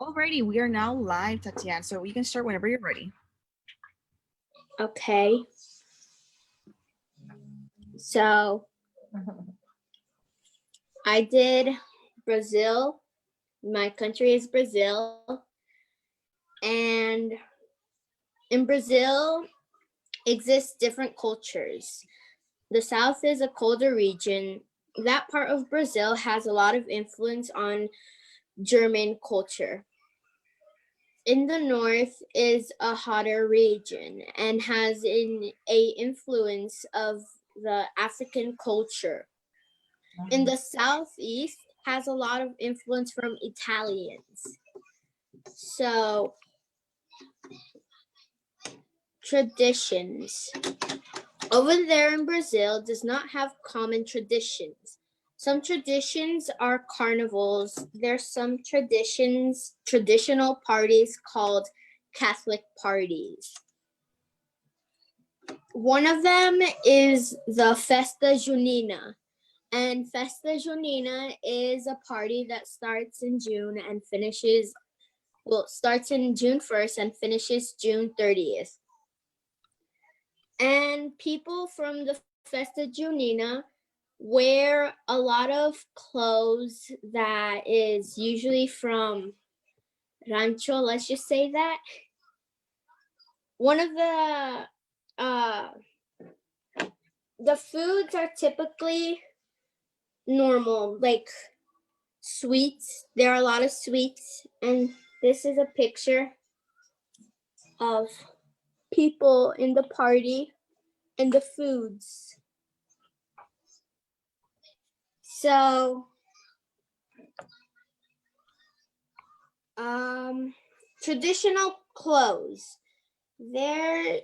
Alrighty, we are now live, Tatiane, so you can start whenever you're ready. Okay. So I did Brazil. My country is Brazil. And in Brazil exists different cultures. The South is a colder region. That part of Brazil has a lot of influence on German culture. In the north is a hotter region and has a influence of the African culture. In the southeast has a lot of influence from Italians. So traditions. Over there in Brazil does not have common traditions. Some traditions are carnivals. There's some traditional parties called Catholic parties. One of them is the Festa Junina. And Festa Junina is a party that starts in June and starts in June 1st and finishes June 30th. And people from the Festa Junina wear a lot of clothes that is usually from rancho, let's just say that. One of the foods are typically normal, like sweets. There are a lot of sweets, and this is a picture of people in the party and the foods. So, traditional clothes. There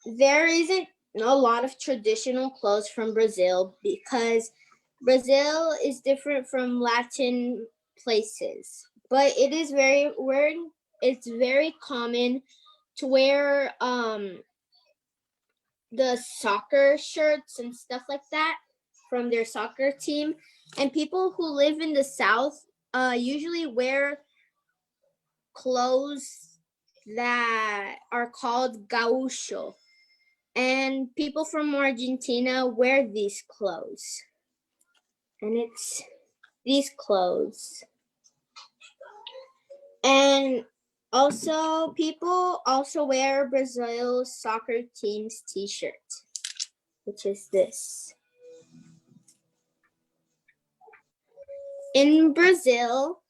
isn't a lot of traditional clothes from Brazil because Brazil is different from Latin places, but it's very common to wear the soccer shirts and stuff like that from their soccer team. And people who live in the South usually wear clothes that are called gaucho. And people from Argentina wear these clothes. And it's these clothes. And also, people also wear Brazil's soccer team's t-shirt, which is this. In Brazil,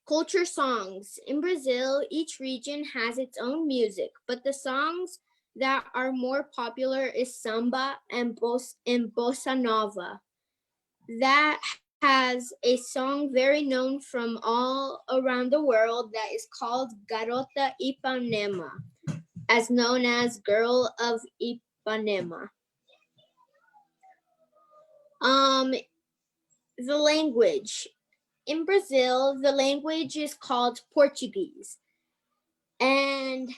culture songs. In Brazil, each region has its own music, but the songs that are more popular is samba and bossa nova. That has a song very known from all around the world that is called Garota Ipanema, as known as Girl of Ipanema. The language. In Brazil, the language is called Portuguese. And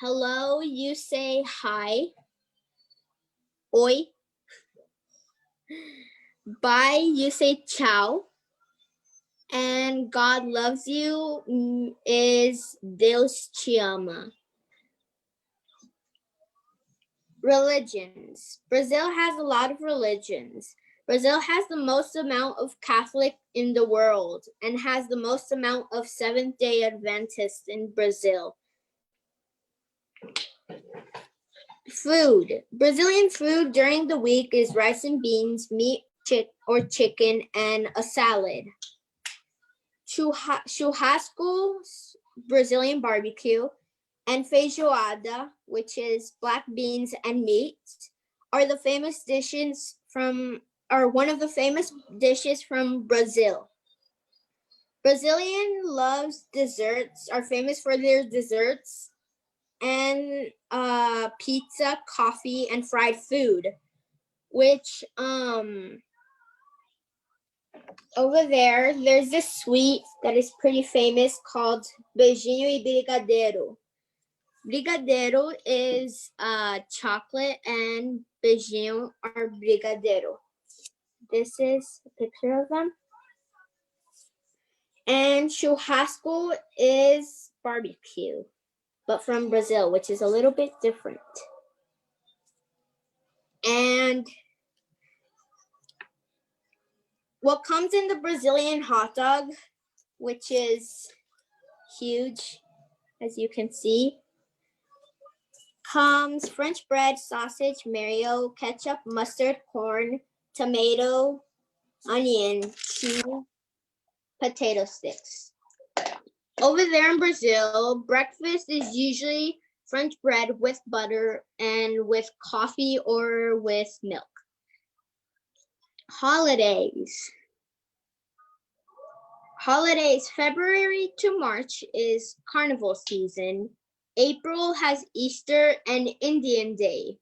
hello, you say hi. Oi. Bye, you say ciao. And God loves you is Deus te ama. Religions. Brazil has a lot of religions. Brazil has the most amount of Catholic in the world and has the most amount of Seventh-day Adventists in Brazil. Food. Brazilian food during the week is rice and beans, meat or chicken, and a salad. Churrasco, Brazilian barbecue, and feijoada, which is black beans and meat, are one of the famous dishes from Brazil. Brazilian loves desserts, are famous for their desserts, and pizza, coffee, and fried food, which over there's this sweet that is pretty famous called beijinho e brigadeiro. Brigadeiro is chocolate and beijinho are brigadeiro. This is a picture of them. And churrasco is barbecue, but from Brazil, which is a little bit different. And what comes in the Brazilian hot dog, which is huge, as you can see, comes French bread, sausage, mayo, ketchup, mustard, corn, tomato, onion, cheese, potato sticks. Over there in Brazil, breakfast is usually French bread with butter and with coffee or with milk. Holidays. February to March is carnival season. April has Easter and Indian Day.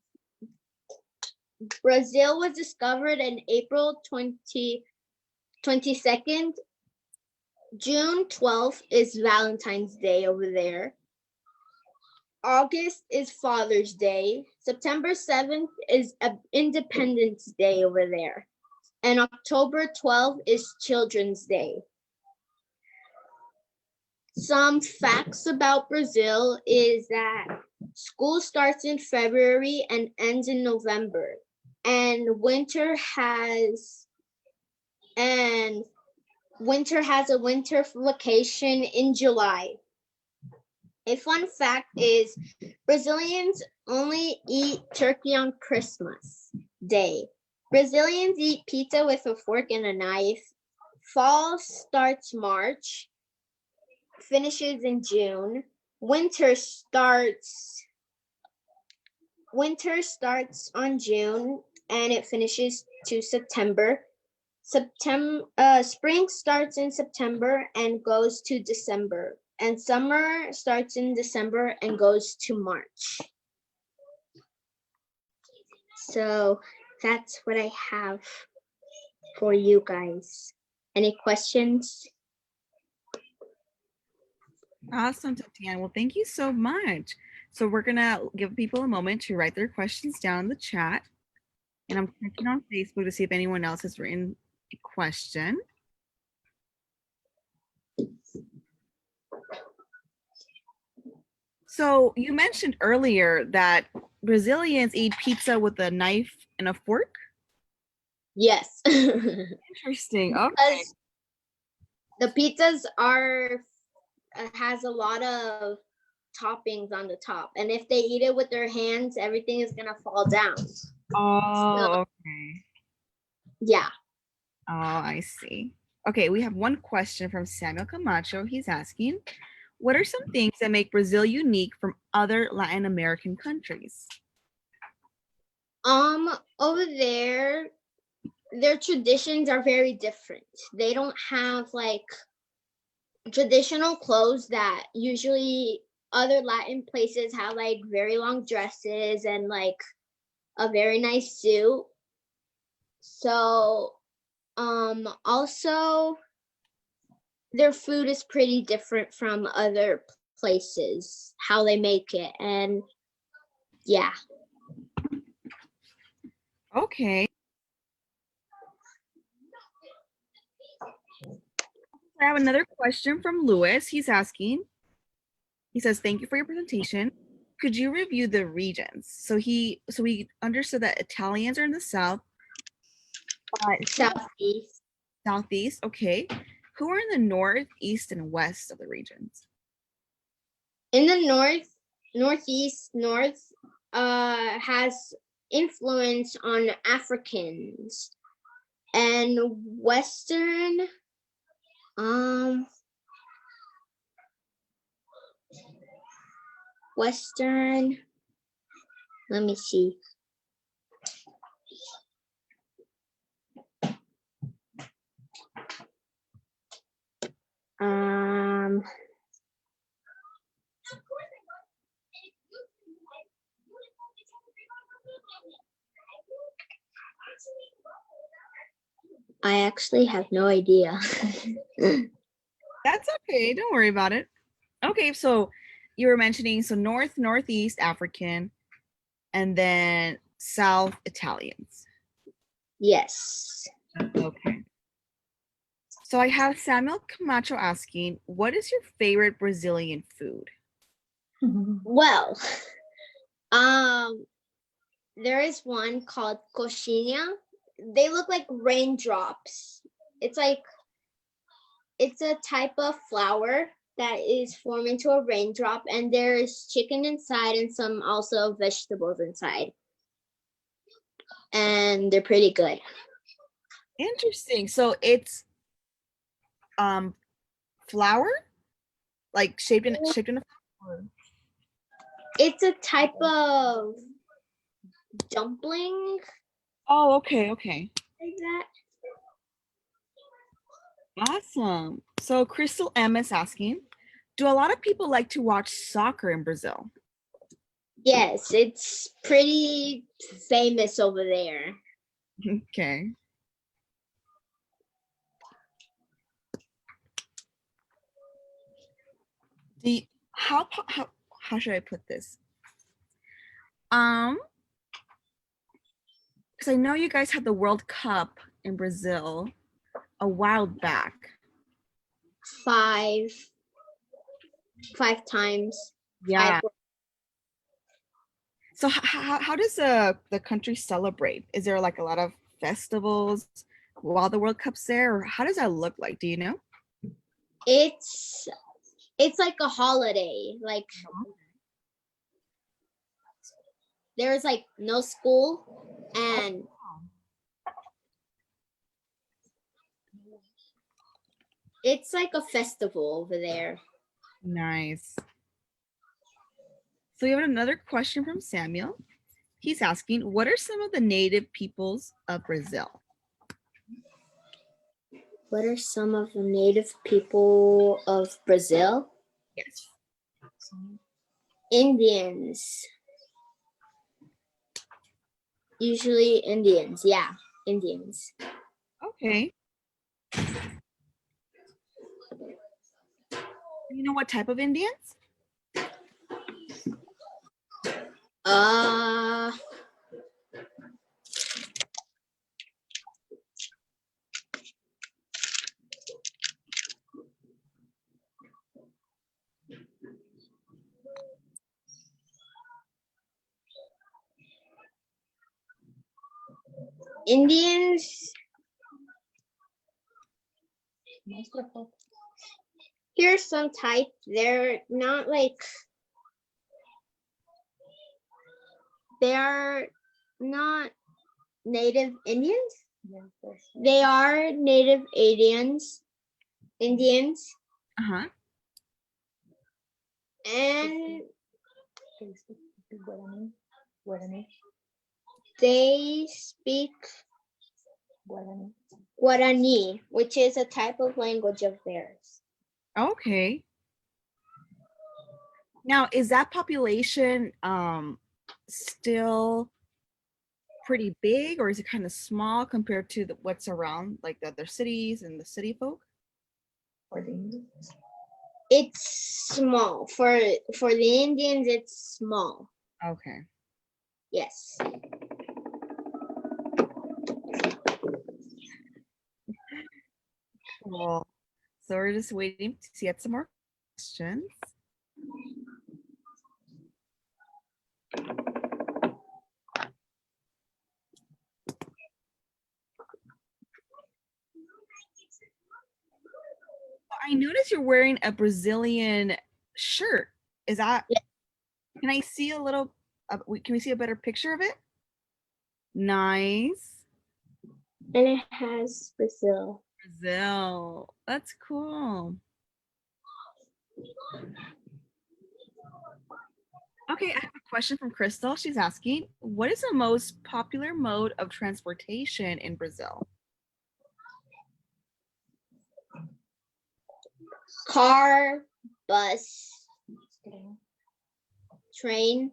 Brazil was discovered in April 22nd. June 12th is Valentine's Day over there. August is Father's Day. September 7th is Independence Day over there. And October 12th is Children's Day. Some facts about Brazil is that school starts in February and ends in November. And winter has a winter vacation in July. A fun fact is Brazilians only eat turkey on Christmas Day. Brazilians eat pizza with a fork and a knife. Fall starts March, finishes in June. Winter starts on June and it finishes to September. Spring starts in September and goes to December. And summer starts in December and goes to March. So that's what I have for you guys. Any questions? Awesome, Tatiana. Well, thank you so much. So we're going to give people a moment to write their questions down in the chat. And I'm checking on Facebook to see if anyone else has written a question. So you mentioned earlier that Brazilians eat pizza with a knife and a fork? Yes. Interesting. Okay. The pizzas has a lot of toppings on the top. And if they eat it with their hands, everything is going to fall down. Oh, okay. Yeah. Oh, I see. Okay, we have one question from Samuel Camacho. He's asking, what are some things that make Brazil unique from other Latin American countries? Over there, their traditions are very different. They don't have like traditional clothes that usually other Latin places have, like very long dresses and like a very nice suit. So, also their food is pretty different from other places, how they make it, and yeah. Okay. I have another question from Lewis. He says, thank you for your presentation. Could you review the regions? So we understood that Italians are in the south, southeast. Okay. Who are in the north, east, and west of the regions? In the north has influence on Africans, and western let me see. I actually have no idea. That's okay. Don't worry about it. Okay, so you were mentioning north, northeast African, and then south Italians. Yes. Okay. So I have Samuel Camacho asking, what is your favorite Brazilian food? Well, there is one called coxinha. They look like raindrops. It's like it's a type of flour that is formed into a raindrop, and there's chicken inside and some also vegetables inside. And they're pretty good. Interesting. So it's um flour, like shaped in a flour. It's a type of dumpling Oh, okay, okay. like that. Awesome. So Crystal M is asking, do a lot of people like to watch soccer in Brazil? Yes, it's pretty famous over there. Okay. The how should I put this? Um, because I know you guys had the World Cup in Brazil a while back. Five times. Yeah. So how does the country celebrate? Is there like a lot of festivals while the World Cup's there, or how does that look like? Do you know? It's like a holiday. Like there's like no school, and it's like a festival over there. Nice. So we have another question from Samuel. He's asking, what are some of the native peoples of Brazil? What are some of the native people of Brazil? Yes. Indians. Usually Indians. Yeah, Indians. Okay. You know what type of Indians? Uh Indians. Here's some type. They're not like they are not native Indians. They are native Indians. Indians. Uh-huh. And they speak Guarani, which is a type of language of theirs. Okay. Now, is that population still pretty big, or is it kind of small compared to what's around, like the other cities and the city folk? It's small. For the Indians, it's small. Okay. Yes. Cool. So we're just waiting to get some more questions. I noticed you're wearing a Brazilian shirt. Is that? Yeah. Can I see a little? Can we see a better picture of it? Nice. And it has Brazil. Brazil. That's cool. Okay, I have a question from Crystal. She's asking, what is the most popular mode of transportation in Brazil? Car, bus, train.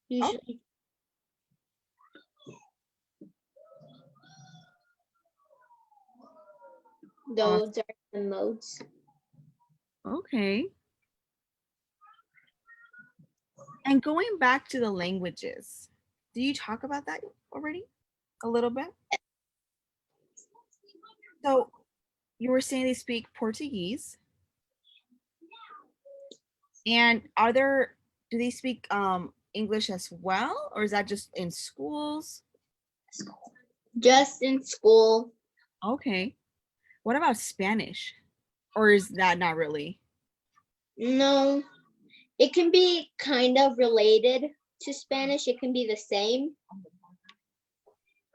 Usually. Those are the modes. Okay. And going back to the languages, do you talk about that already? A little bit? So you were saying they speak Portuguese. And do they speak English as well, or is that just in schools? Just in school. Okay. What about Spanish? Or is that not really? No, it can be kind of related to Spanish. It can be the same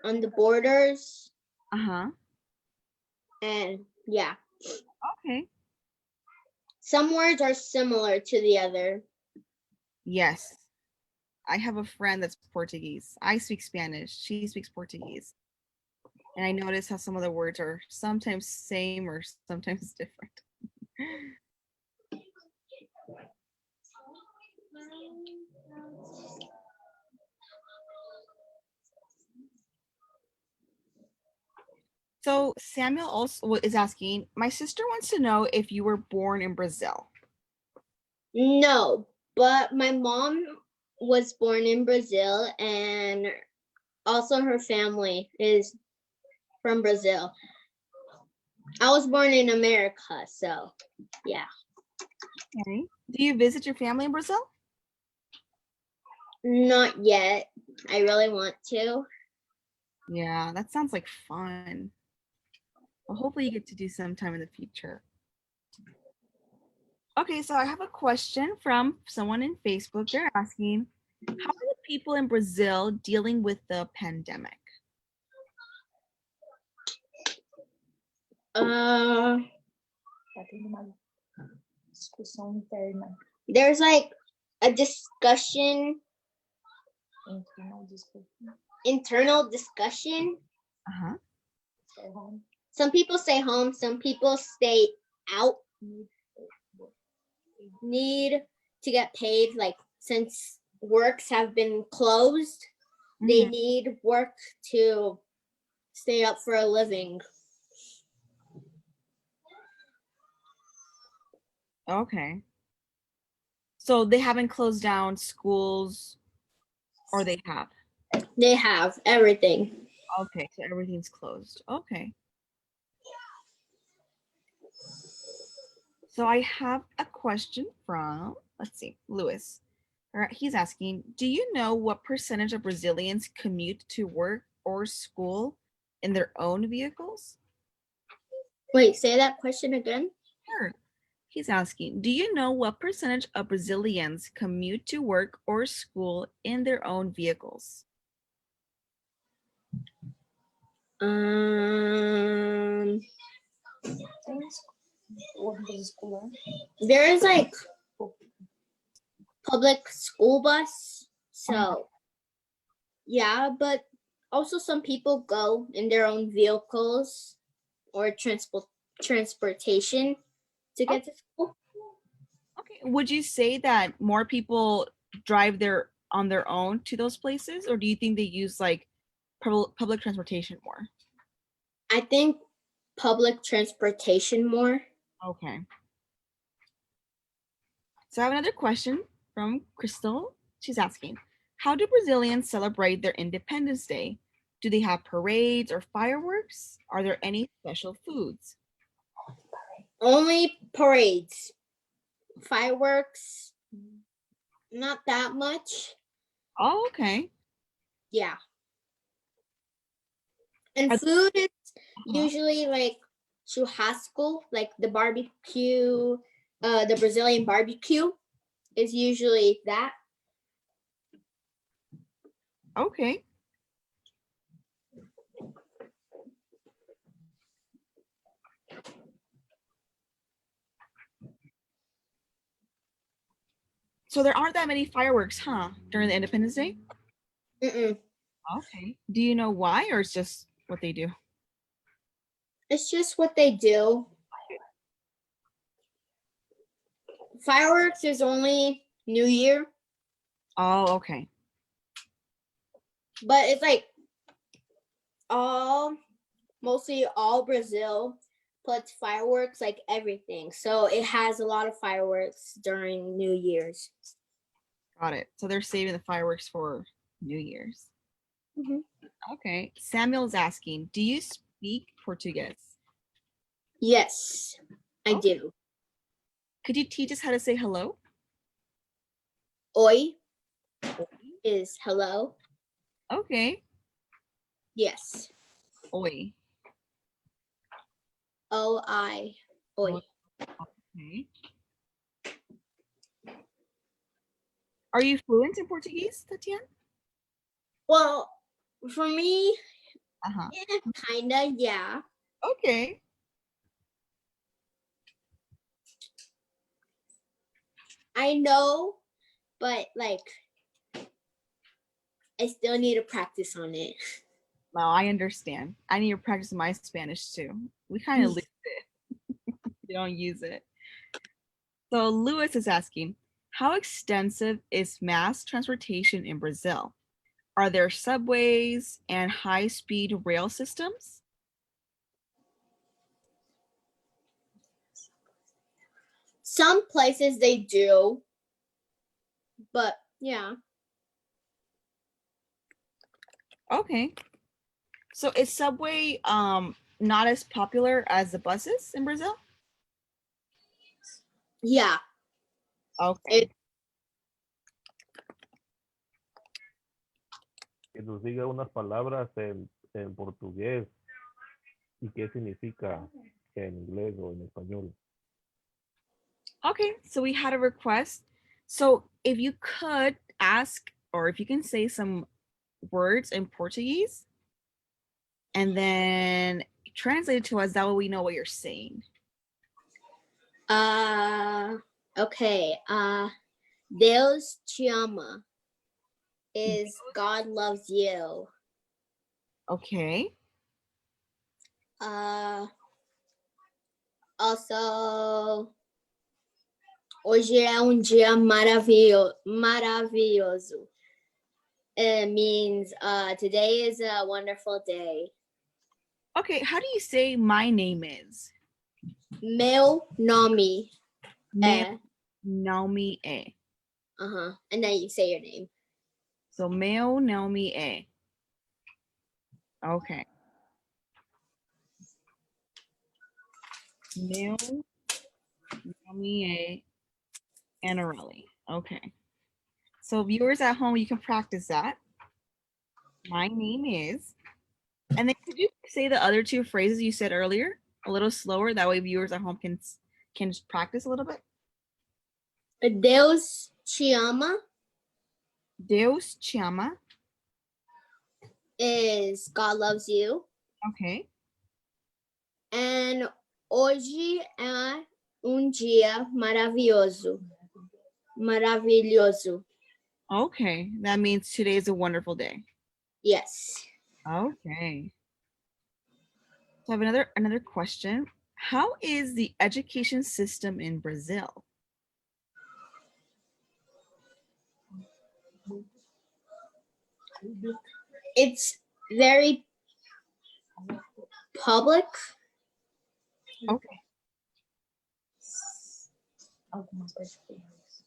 on the borders. Uh-huh. And yeah, Okay. some words are similar to the other. Yes. I have a friend that's Portuguese. I speak Spanish. She speaks Portuguese. And I notice how some of the words are sometimes same or sometimes different. So Samuel also is asking, my sister wants to know if you were born in Brazil. No, but my mom was born in Brazil, and also her family is from Brazil. I was born in America, so yeah. Okay. Do you visit your family in Brazil? Not yet. I really want to. Yeah, that sounds like fun. Well, hopefully you get to do sometime in the future. Okay, so I have a question from someone in Facebook. They're asking, how are the people in Brazil dealing with the pandemic? Uh, Tá tendo uma discussão interna there's like a discussion, internal discussion. Uh-huh. stay home. Some people stay home, some people stay out. Need to get paid, like since works have been closed, they Mhm. need work to stay up for a living. Okay. So they haven't closed down schools, or they have? They have everything. Okay, so everything's closed. Okay. So I have a question from, let's see, Lewis. All right, he's asking, do you know what percentage of Brazilians commute to work or school in their own vehicles? Wait, say that question again. Sure. He's asking, do you know what percentage of Brazilians commute to work or school in their own vehicles? There's like public school bus, so yeah, but also some people go in their own vehicles or transportation to get to school. Okay. Would you say that more people drive on their own to those places, or do you think they use like public transportation more? I think public transportation more. Okay. So I have another question from Crystal. She's asking, how do Brazilians celebrate their Independence Day? Do they have parades or fireworks? Are there any special foods? Only parades. Fireworks, not that much. Oh, okay. Yeah. And Are- food is usually like churrasco, like the barbecue, the Brazilian barbecue is usually that. Okay. So there aren't that many fireworks, huh, during the Independence Day? Mm-mm. Okay. Do you know why, or it's just what they do? It's just what they do. Fireworks is only New Year, Oh, okay. but it's like mostly all Brazil puts fireworks like everything. So it has a lot of fireworks during New Year's. Got it. So they're saving the fireworks for New Year's. Mhm. Okay. Samuel's asking, do you speak Portuguese? Yes, I Okay. do. Could you teach us how to say hello? Oi is hello. Okay. Yes. Oi. O-I. Oi. Okay. Are you fluent in Portuguese, Tatiana? Well, for me, Uh-huh. kinda, yeah. Okay. I know, but like, I still need to practice on it. Well, I understand. I need to practice my Spanish too. We kind of lose it. We don't use it. So Lewis is asking, how extensive is mass transportation in Brazil? Are there subways and high-speed rail systems? Some places they do, but yeah. Okay. So is subway not as popular as the buses in Brazil? Yeah. Okay. Que nos diga unas palabras en portugués y qué significa en inglés o en español. Okay, so we had a request. So if you could ask or if you can say some words in Portuguese and then translate it to us, that way we know what you're saying. Okay. Deus te ama is God loves you. Okay. Also, hoje é dia maravilhoso. It means today is a wonderful day. Okay, how do you say my name is? Meu nome é. Naomi A. And then you say your name. So meu nome é. Okay. Meu nome é Anarelli. Okay. So viewers at home, you can practice that. My name is. And then could you say the other two phrases you said earlier a little slower? That way viewers at home can just practice a little bit. Deus te ama Deus te ama. is God loves you. Okay. And hoje é dia maravilhoso. Maravilhoso. Okay. That means today is a wonderful day. Yes. Okay. So I have another question. How is the education system in Brazil? It's very public. Okay. Algumas perspectivas.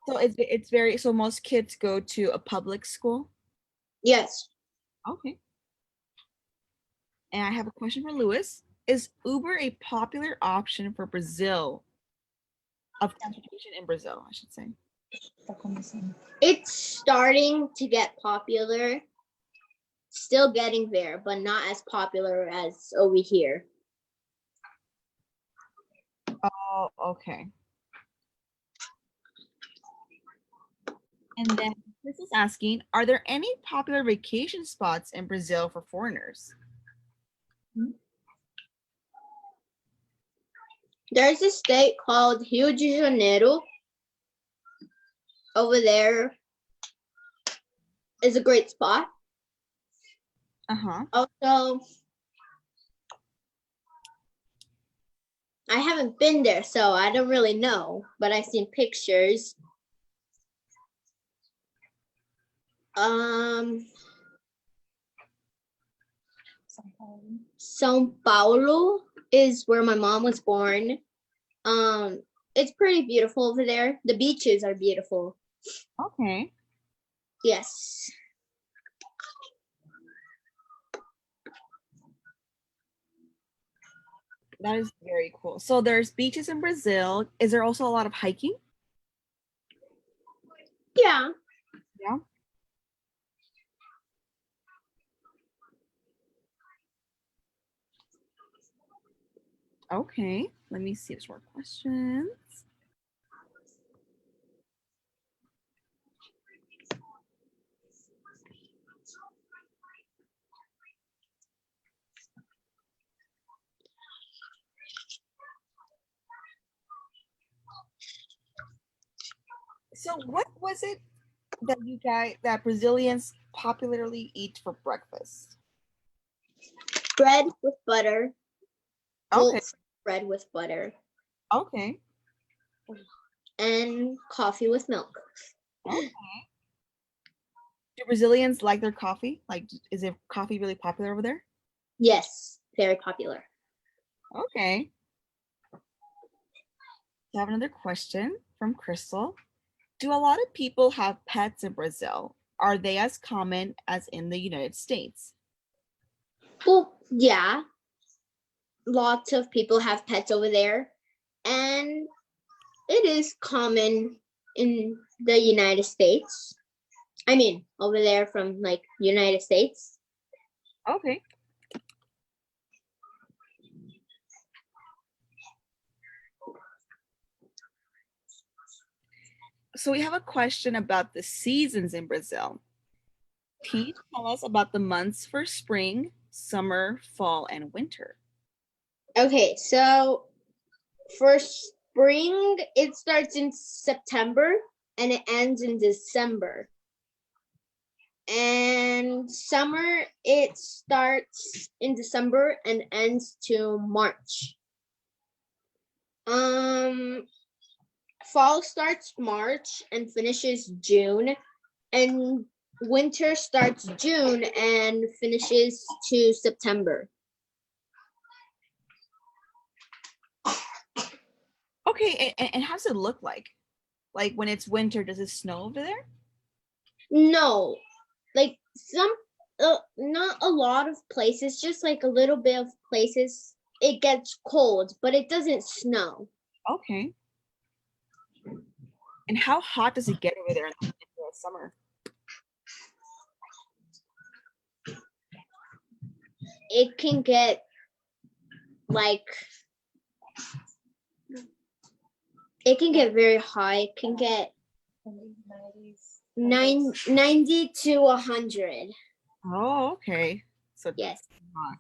So it's very so most kids go to a public school? Yes. Okay. And I have a question for Lewis. Is Uber a popular option for Brazil? Of transportation in Brazil, I should say. Tá começando. It's starting to get popular. Still getting there, but not as popular as over here. Oh, okay. And then this is asking, are there any popular vacation spots in Brazil for foreigners? There's a state called Rio de Janeiro. Over there is a great spot. Uh-huh. Also, I haven't been there, so I don't really know, but I've seen pictures. São Paulo. São Paulo is where my mom was born. It's pretty beautiful over there. The beaches are beautiful. Okay. Yes. That is very cool. So there's beaches in Brazil. Is there also a lot of hiking? Yeah. Yeah. Okay. Let me see if there's more questions. So what was it that Brazilians popularly eat for breakfast? Bread with butter. Okay. Bread with butter. Okay. And coffee with milk. Okay. Do Brazilians like their coffee? Like, is it coffee really popular over there? Yes, very popular. Okay. I have another question from Crystal. Do a lot of people have pets in Brazil? Are they as common as in the United States? Well, yeah. Lots of people have pets over there. And it is common in the United States. I mean, over there from like United States. Okay. So we have a question about the seasons in Brazil. Can you tell us about the months for spring, summer, fall, and winter? Okay, so for spring, it starts in September and it ends in December. And summer, it starts in December and ends to March. Fall starts March and finishes June, and winter starts June and finishes to September. Okay, and how does it look like? Like when it's winter, does it snow over there? No, like not a lot of places, just like a little bit of places. It gets cold, but it doesn't snow. Okay. And how hot does it get over there in the summer? It can get like it can get very high. It can get 90 to 100. Oh, okay. So Yes. hot.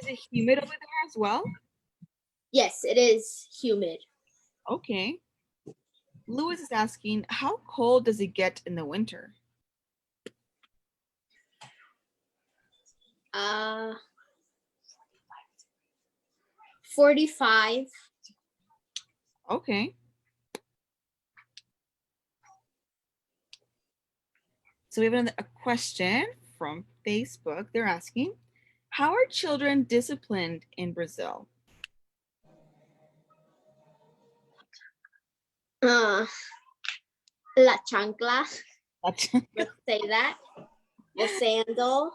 Is it humid over there as well? Yes, it is humid. Okay. Lewis is asking, how cold does it get in the winter? 45. Okay. So we have a question from Facebook. They're asking, how are children disciplined in Brazil? La chancla. Uh-huh. Let's say that. The sandal.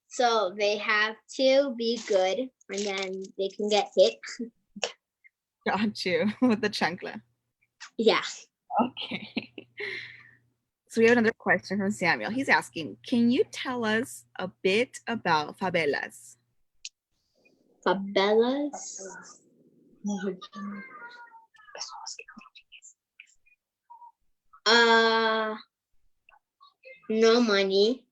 So they have to be good and then they can get hit. Got you with the chancla. Yeah. Okay. So we have another question from Samuel. He's asking, can you tell us a bit about favelas? Favelas. No money.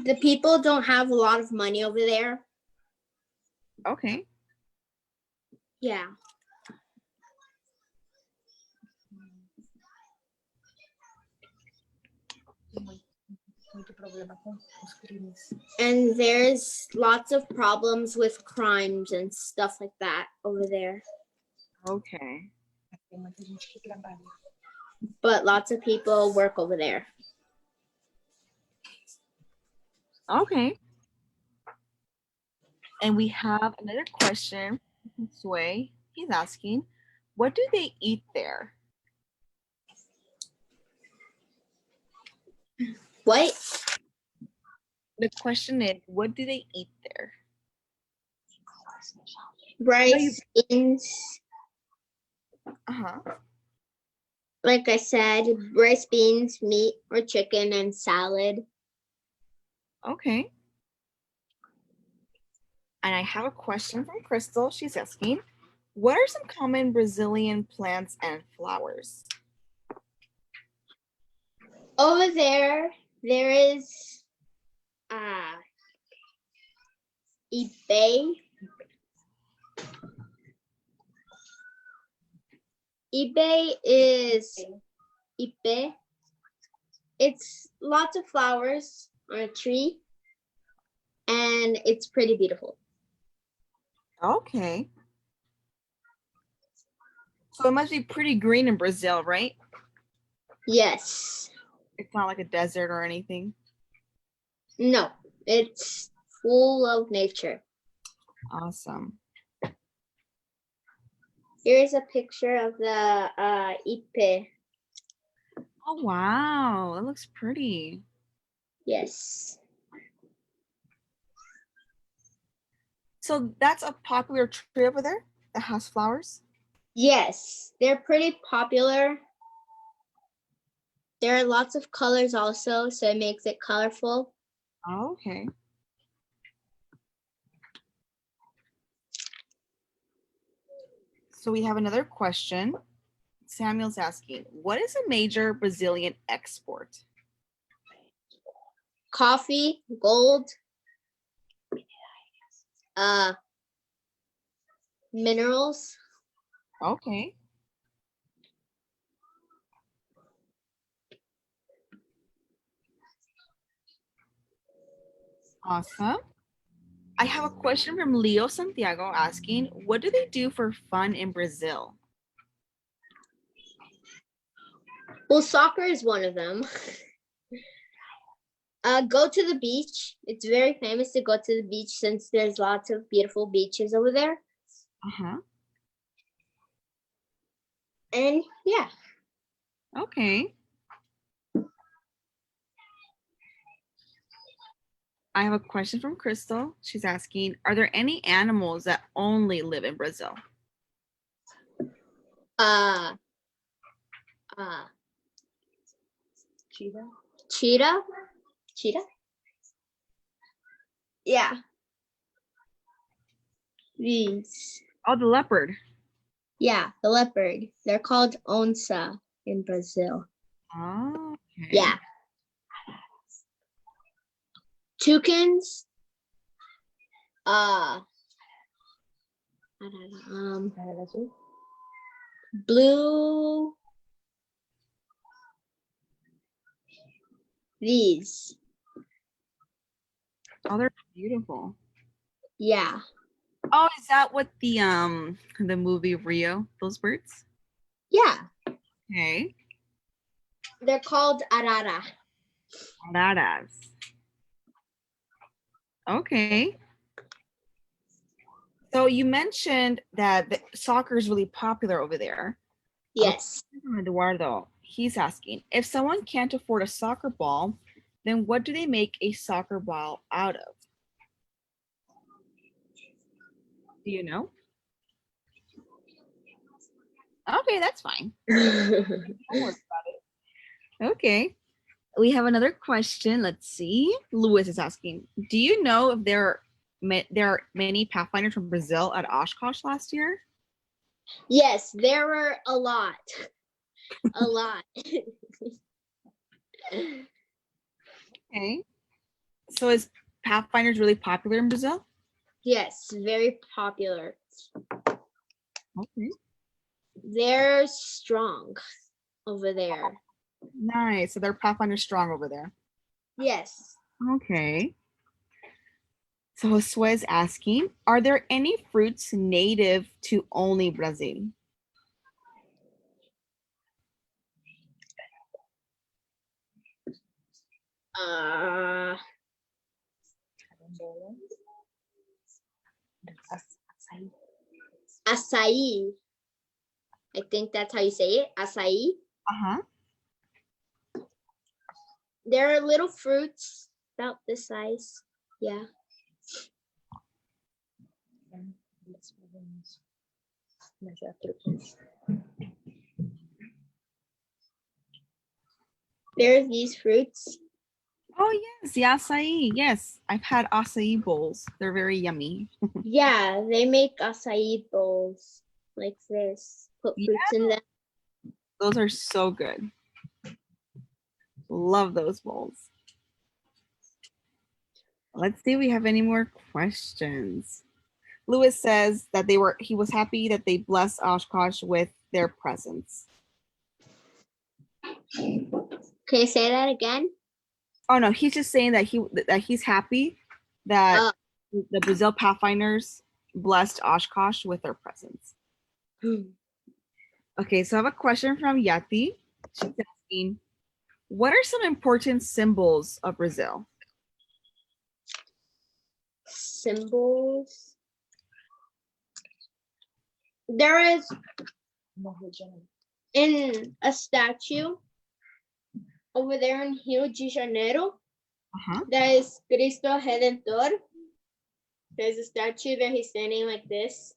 The people don't have a lot of money over there. Okay. Yeah. And there's lots of problems with crimes and stuff like that over there. Okay. But lots of people work over there. Okay. And we have another question Sway, he's asking, what do they eat there? What? The question is, what do they eat there? Rice, beans. Uh-huh. Like I said, rice, beans, meat, or chicken, and salad. Okay. And I have a question from Crystal. She's asking, what are some common Brazilian plants and flowers? Over there is Ibe. Ibe is Ibe. It's lots of flowers on a tree, and it's pretty beautiful. Okay. So it must be pretty green in Brazil, right? Yes. It's not like a desert or anything. No, it's full of nature. Awesome. Here's a picture of the Ipe. Oh, wow. It looks pretty. Yes. So that's a popular tree over there that has flowers? Yes, they're pretty popular. There are lots of colors also, so it makes it colorful. Oh, okay. So we have another question. Samuel's asking, what is a major Brazilian export? Coffee, gold, minerals. Okay. Awesome. I have a question from Leo Santiago asking, what do they do for fun in Brazil? Well, soccer is one of them. Go to the beach. It's very famous to go to the beach since there's lots of beautiful beaches over there. Uh-huh. And yeah. Okay. I have a question from Crystal. She's asking, are there any animals that only live in Brazil? Uh, Cheetah. cheetah. Cheetah? Yeah. These. Oh, the leopard. Yeah, the leopard. They're called onça in Brazil. Oh, okay. Yeah. Toucans. Blue. These. Oh, they're beautiful. Yeah. Oh, is that what the movie Rio, those birds? Yeah. Okay. They're called arara. Badass. Okay. So you mentioned that soccer is really popular over there. Yes. From Eduardo, he's asking, if someone can't afford a soccer ball, then what do they make a soccer ball out of? Do you know? Okay, that's fine. Don't worry about it. Okay. We have another question. Let's see. Lewis is asking, do you know if there are many Pathfinders from Brazil at Oshkosh last year? Yes, there were a lot. A lot. Okay. So is Pathfinders really popular in Brazil? Yes, very popular. Okay. They're strong over there. Nice. So they're Pathfinders strong over there. Yes. Okay. So Josue is asking, are there any fruits native to only Brazil? Carambola. Açaí. Acai. I think that's how you say it. Acai. Uh-huh. There are little fruits about this size. Yeah. There's these fruits. Oh, yes, the acai. Yes, I've had acai bowls. They're very yummy. Yeah, they make acai bowls like this. Put Yeah. fruits in them. Those are so good. Love those bowls. Let's see if we have any more questions. Lewis says that he was happy that they blessed Oshkosh with their presence. Can you say that again? Oh no, he's just saying that he's happy that the Brazil Pathfinders blessed Oshkosh with their presence. Okay, so I have a question from Yati. She's asking, what are some important symbols of Brazil? Symbols. There is in a statue over there in Rio de Janeiro. Uh-huh. That is Cristo Redentor. There's a statue that he's standing like this.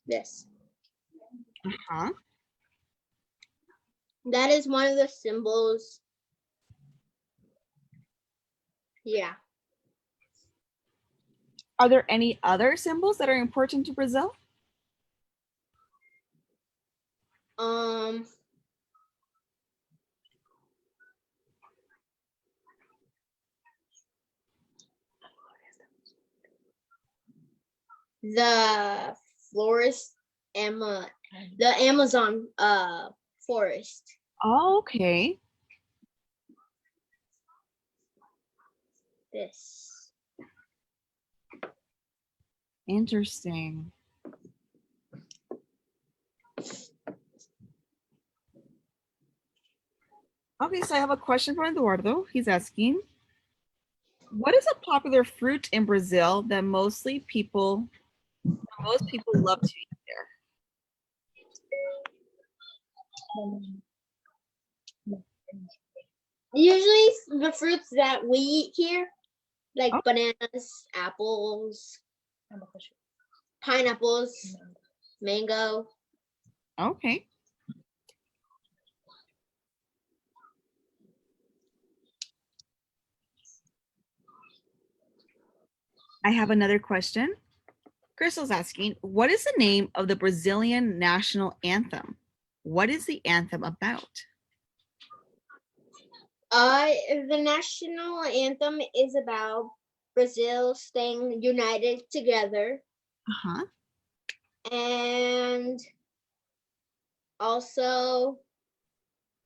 This. Uh-huh. That is one of the symbols. Yeah. Are there any other symbols that are important to Brazil? The forest, the Amazon forest. Oh, okay. This. Interesting. Okay, so I have a question from Eduardo. He's asking, what is a popular fruit in Brazil that most people love to eat there? Usually the fruits that we eat here, like Oh. bananas, apples, pineapples, mango. Okay. I have another question. Crystal's asking, what is the name of the Brazilian national anthem? What is the anthem about? The national anthem is about Brazil staying united together. Uh-huh. And also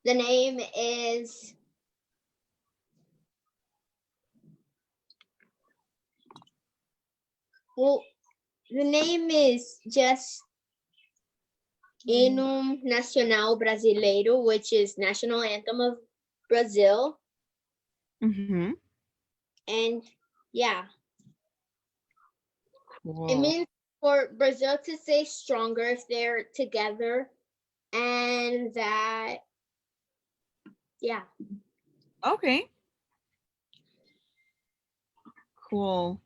the name is just Hino Nacional Brasileiro, which is national anthem of Brazil. Mm-hmm. And yeah. Cool. It means for Brazil to stay stronger if they're together, and that, yeah. Okay. Cool.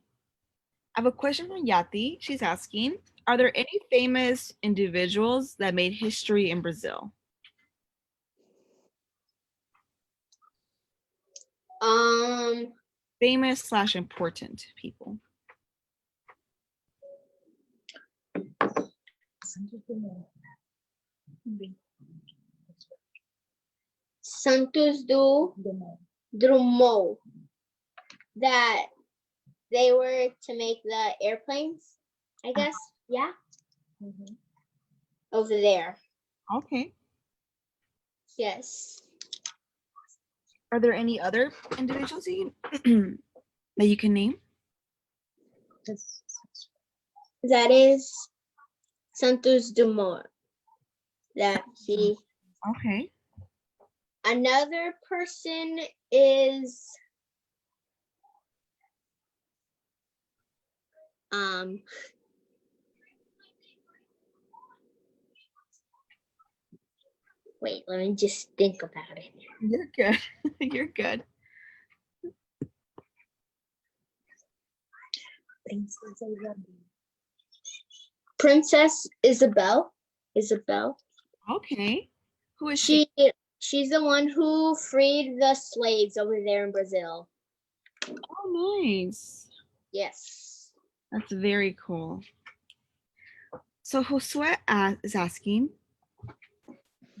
I have a question from Yati. She's asking, are there any famous individuals that made history in Brazil? Famous/important people. Santos Dumont, that they were to make the airplanes, I guess. Yeah. Over there. Okay. Yes. Are there any other individuals that you can name? That is Santos Dumont. That he. Okay. Another person is Wait, let me just think about it. You're good. You're good. Princesa Isabel. Princess Isabel. Isabel. Okay. Who is she? She's the one who freed the slaves over there in Brazil. Oh, nice. Yes. That's very cool. So Josue is asking,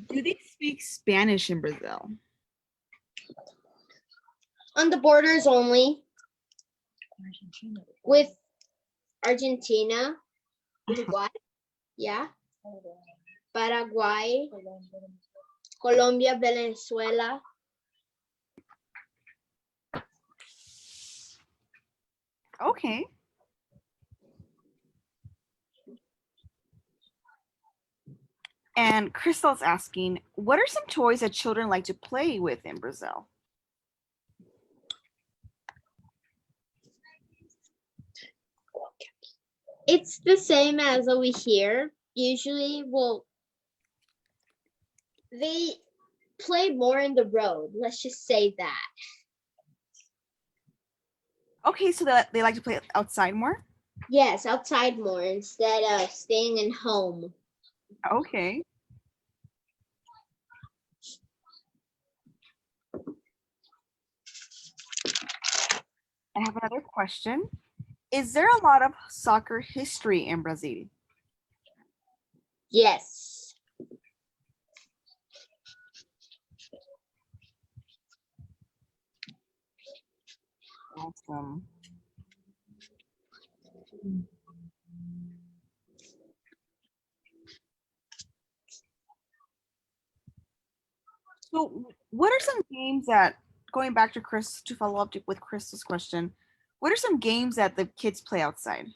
do they speak Spanish in Brazil? On the borders only Argentina. with Argentina, Uruguay, yeah, Paraguay, Colombia, Venezuela. Okay. And Crystal's asking, what are some toys that children like to play with in Brazil? It's the same as over here. Usually, well, they play more in the road. Let's just say that. Okay, so that they like to play outside more? Yes, outside more instead of staying in home. Okay. I have another question. Is there a lot of soccer history in Brazil? Yes. Awesome. So, what are some games that, going back to Chris, to follow up with Crystal's question, what are some games that the kids play outside?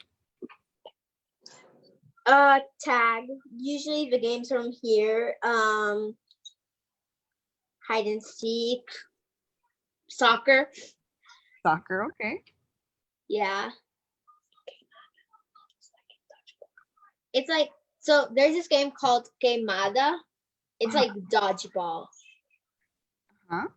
Tag. Usually the games from here, hide and seek, soccer. Soccer, okay. Yeah. It's like, so there's this game called Queimada. It's like dodgeball. Huh?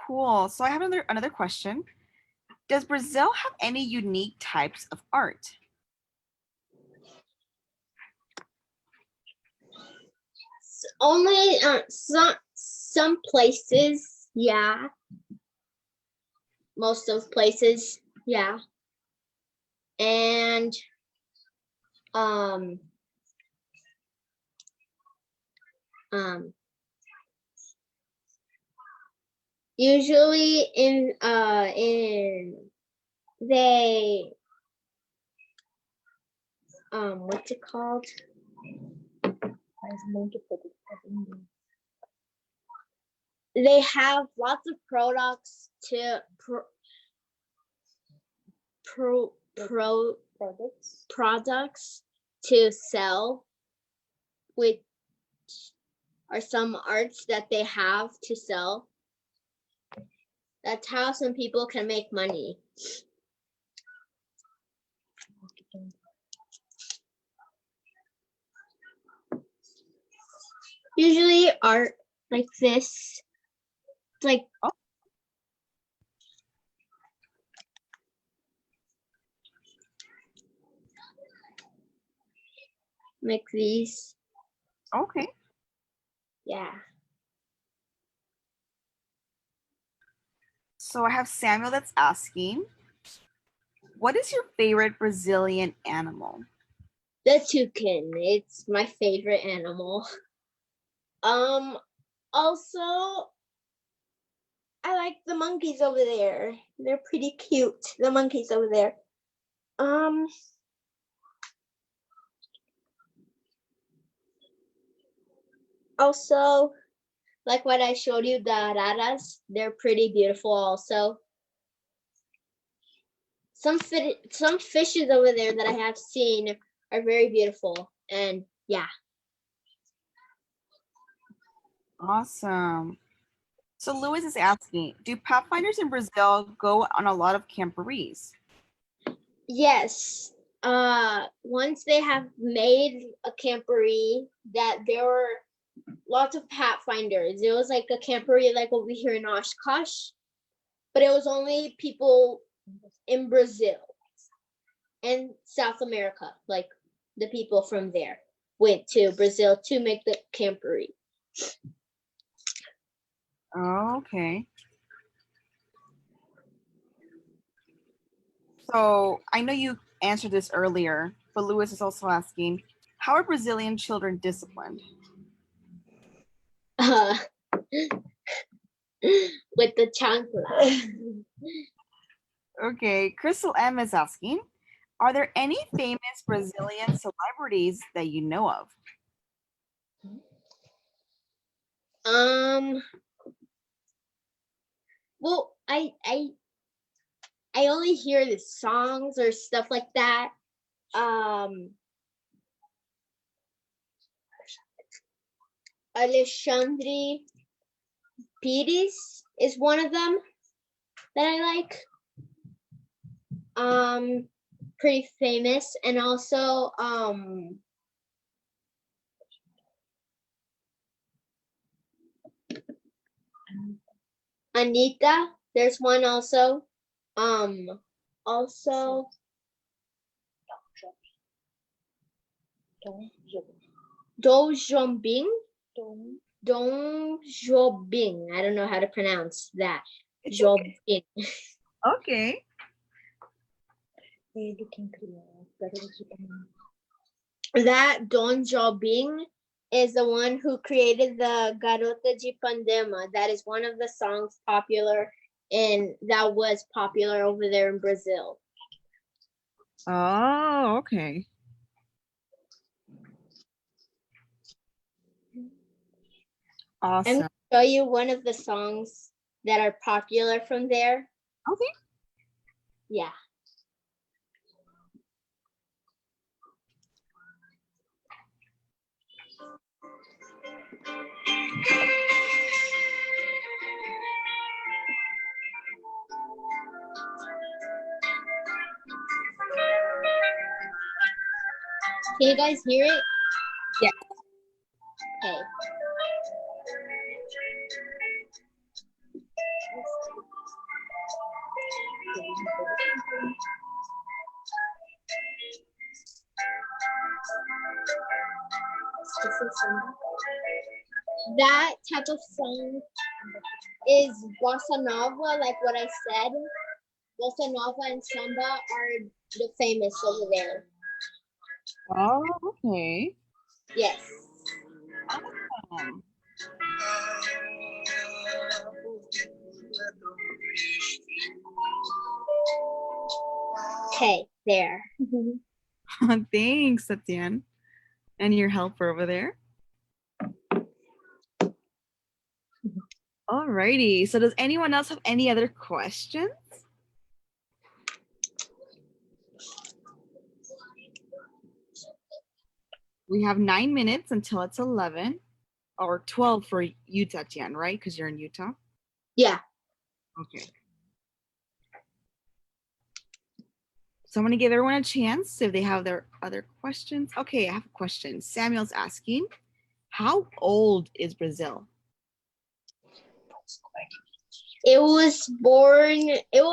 Cool. So I have another question. Does Brazil have any unique types of art? Only some places, yeah. Most of places, yeah. And um usually in they what's it called? They have lots of products to products to sell, which are some arts that they have to sell. That's how some people can make money. Usually art like this, like make these. Okay. Yeah. So I have Samuel that's asking, what is your favorite Brazilian animal? The toucan. It's my favorite animal. Also, I like the monkeys over there. They're pretty cute. The monkeys over there. Also, like what I showed you, the araras, they're pretty beautiful also. Some fishes over there that I have seen are very beautiful. And yeah. Awesome. So Lewis is asking, do pathfinders in Brazil go on a lot of camporees? Yes. Once they have made a camporee, that there were lots of pathfinders. It was like a camporee like over here in Oshkosh, but it was only people in Brazil and South America, like the people from there went to Brazil to make the camporee. Oh, okay. So I know you answered this earlier, but Lewis is also asking, how are Brazilian children disciplined? With the chancla. Okay, Crystal M is asking, are there any famous Brazilian celebrities that you know of? Well, I only hear the songs or stuff like that. Alexandre Pires is one of them that I like. Pretty famous, and also Anita. There's one also. Also Do Jombing. Don Jobing. I don't know how to pronounce that. It's Jobing. Okay. Ele quem criou Garotos de Ipanema. That Don Jobing is the one who created the Garota de Pandema. That is one of the songs popular and that was popular over there in Brazil. Oh, okay. I'm Awesome. gonna show you one of the songs that are popular from there. Okay. Yeah. Can you guys hear it? Yes. Okay. That type of song is bossa nova, like what I said. Bossa nova and samba are the famous over there. Oh, okay. Yes. Awesome. Okay, there. Thanks, Tatiane. And your helper over there. Alrighty. So does anyone else have any other questions? We have 9 minutes until it's 11 or 12 for you, Tatiane, right? Because you're in Utah. Yeah. Okay. So I'm going to give everyone a chance if they have their other questions. Okay, I have a question. Samuel's asking, how old is Brazil? It was born. It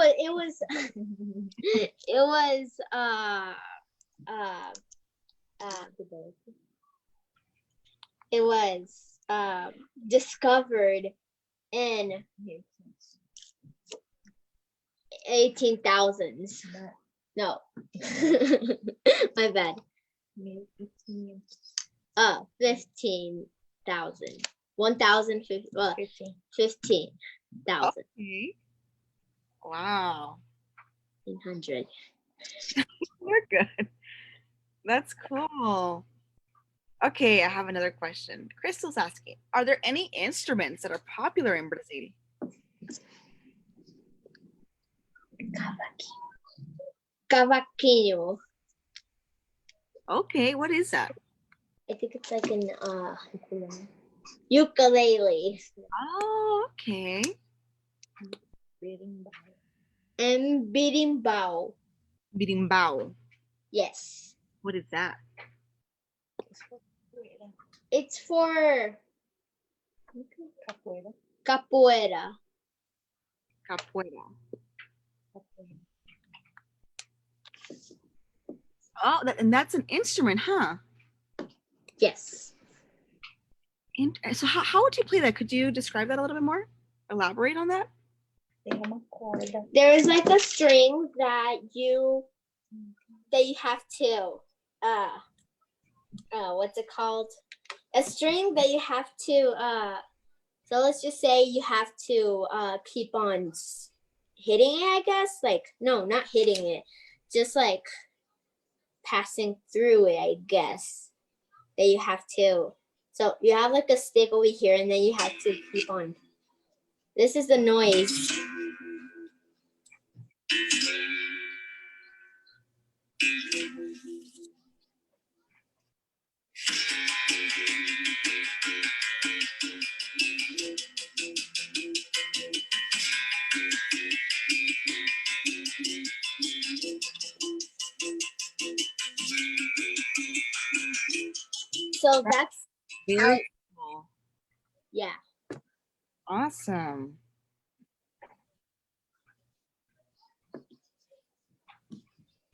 was discovered in 18,000s. No. My bad. 15,000. 1,050. Well, 15,000. Okay. Wow. 100. You're good. That's cool. Okay, I have another question. Crystal's asking, are there any instruments that are popular in Brazil? Cavaquinho. Okay, what is that? I think it's like an Ukulele. Oh, okay. Reading by And birimbau. Birimbao. Yes. What is that? It's for capoeira. capoeira. Capoeira. Capoeira. Oh, and that's an instrument, huh? Yes. So how would you play that? Could you describe that a little bit more? Elaborate on that? Tem uma corda. There is like a string that you have to what's it called? A string that you have to so let's just say you have to keep on hitting it, I guess. Like, no, not hitting it. Just like passing through it, I guess. That you have to. So you have like a stick over here and then you have to keep on. This is the noise. So that's Very cool. yeah. Awesome.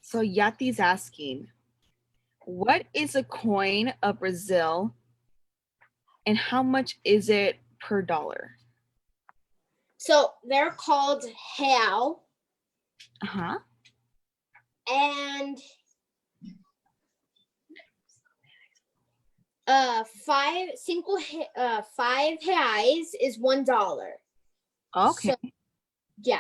So Yati's asking, what is a coin of Brazil and how much is it per dollar? So they're called real, Uh-huh. and 5 reais is $1. Okay. So, yeah.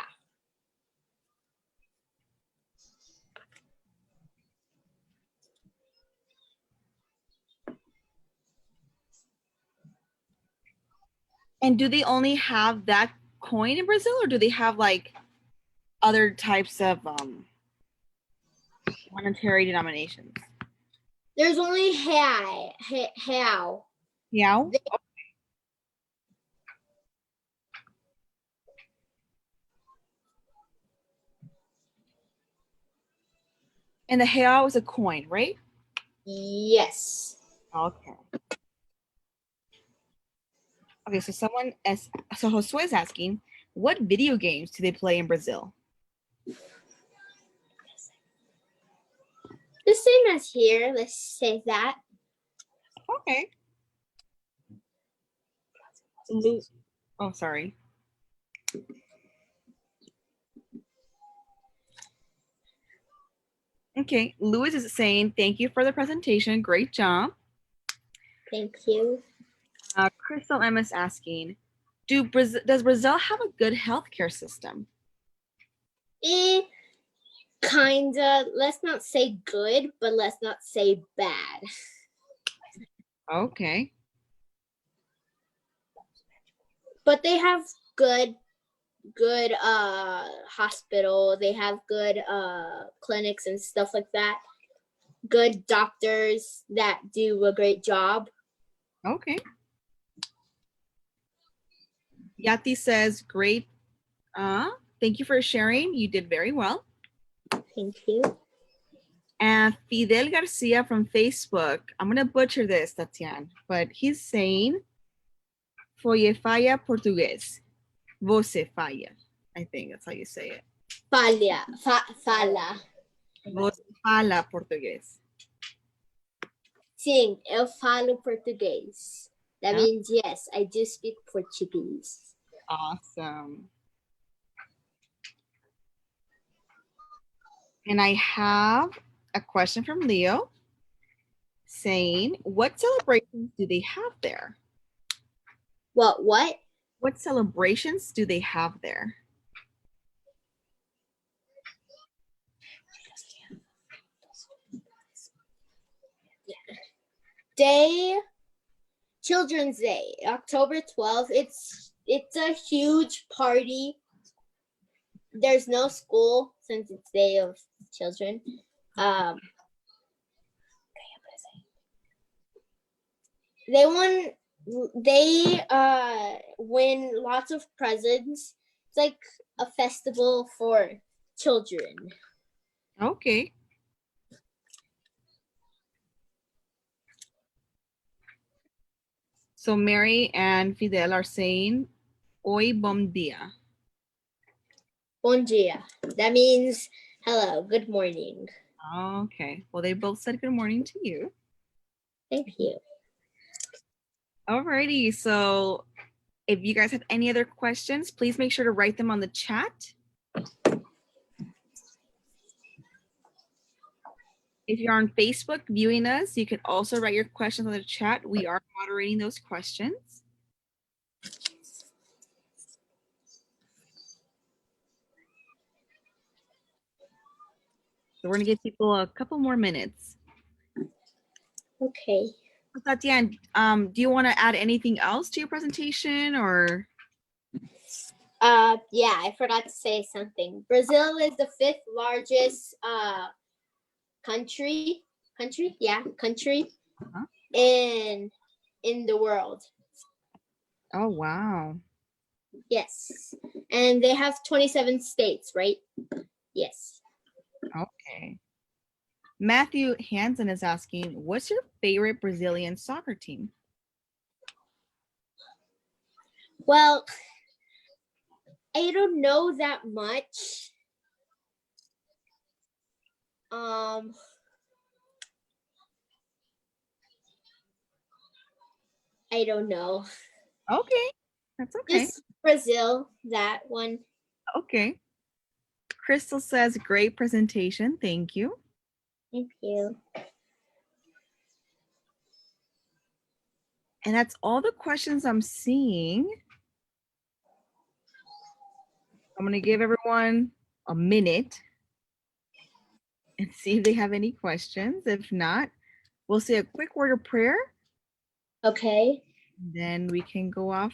And do they only have that coin in Brazil or do they have like other types of monetary denominations? There's only real. Yeah. And the real is a coin, right? Yes. Okay. Okay, so Josue is asking, what video games do they play in Brazil? The same as here. Let's say that. Okay. Oh, sorry. Okay, Louis is saying, thank you for the presentation. Great job. Thank you. Crystal M is asking, does Brazil have a good healthcare system? Kinda. Let's not say good, but let's not say bad. Okay. But they have good hospital. They have good clinics and stuff like that. Good doctors that do a great job. Okay. Yati says, great. Thank you for sharing. You did very well. Thank you. And Fidel Garcia from Facebook. I'm going to butcher this, Tatiane, but he's saying, Folle falla portugués. Você falla. I think that's how you say it. Fala. Você fala português. Sim, eu falo português. That Yeah. means yes, I do speak Portuguese. Awesome. And I have a question from Leo saying, what celebrations do they have there? What? What celebrations do they have there? Children's Day, October 12th. It's a huge party. There's no school since it's Day of Children. They want they win lots of presents. It's like a festival for children. Okay. So Mary and Fidel are saying, Hoy bom dia. Bon dia. That means hello, good morning. Okay. Well, they both said good morning to you. Thank you. Alrighty. So if you guys have any other questions, please make sure to write them on the chat. If you're on Facebook viewing us, you can also write your questions on the chat. We are moderating those questions. So we're gonna give people a couple more minutes. Okay. Tatiane, do you want to add anything else to your presentation or? Yeah, I forgot to say something. Brazil is the 5th largest country Uh-huh. in the world. Oh, wow. Yes. And they have 27 states, right? Yes. Okay. Matthew Hansen is asking, what's your favorite Brazilian soccer team? Well, I don't know that much. I don't know. Okay, that's okay. Just Brazil, that one. Okay. Crystal says, great presentation. Thank you. Thank you. And that's all the questions I'm seeing. I'm going to give everyone a minute and see if they have any questions. If not, we'll say a quick word of prayer. Okay. Then we can go off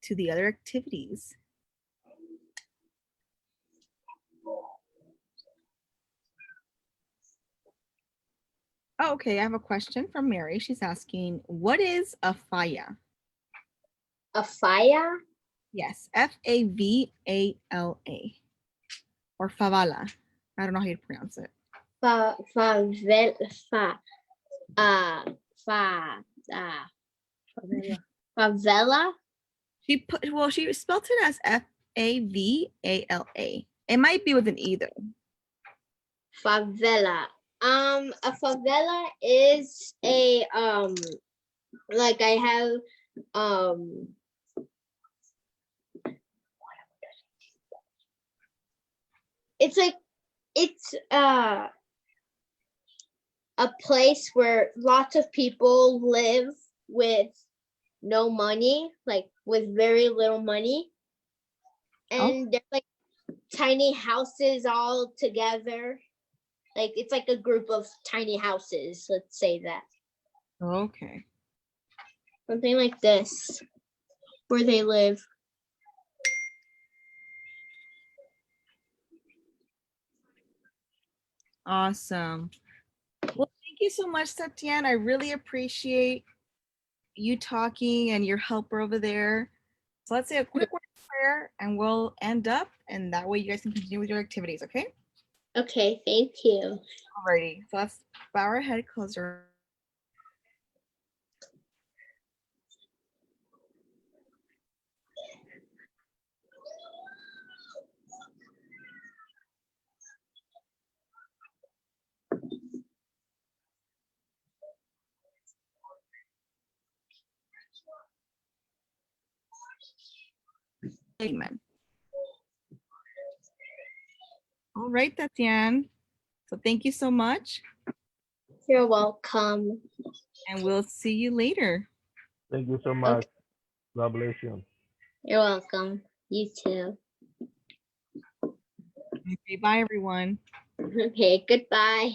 to the other activities. Oh, okay, I have a question from Mary. She's asking, what is a faya? A fire? Yes, F-A-V-A-L-A. Or favala. I don't know how you pronounce it. Favela? She spelled it as F-A-V-A-L-A. It might be with an E though. Favela. A favela is a like I have it's like it's a place where lots of people live with no money, like with very little money. And they're like tiny houses all together. Like it's like a group of tiny houses, let's say that. Okay. Something like this, where they live. Awesome. Well, thank you so much, Tatiane. I really appreciate you talking and your helper over there. So let's say a quick word of prayer and we'll end up, and that way you guys can continue with your activities, okay? Okay, thank you. Alrighty. So let's bow our head, close our. Amen. All right, Tatiane. So thank you so much, You're welcome. and we'll see you later. Thank you so much. God bless you. You're welcome. You too. Okay, bye, everyone. Okay, goodbye.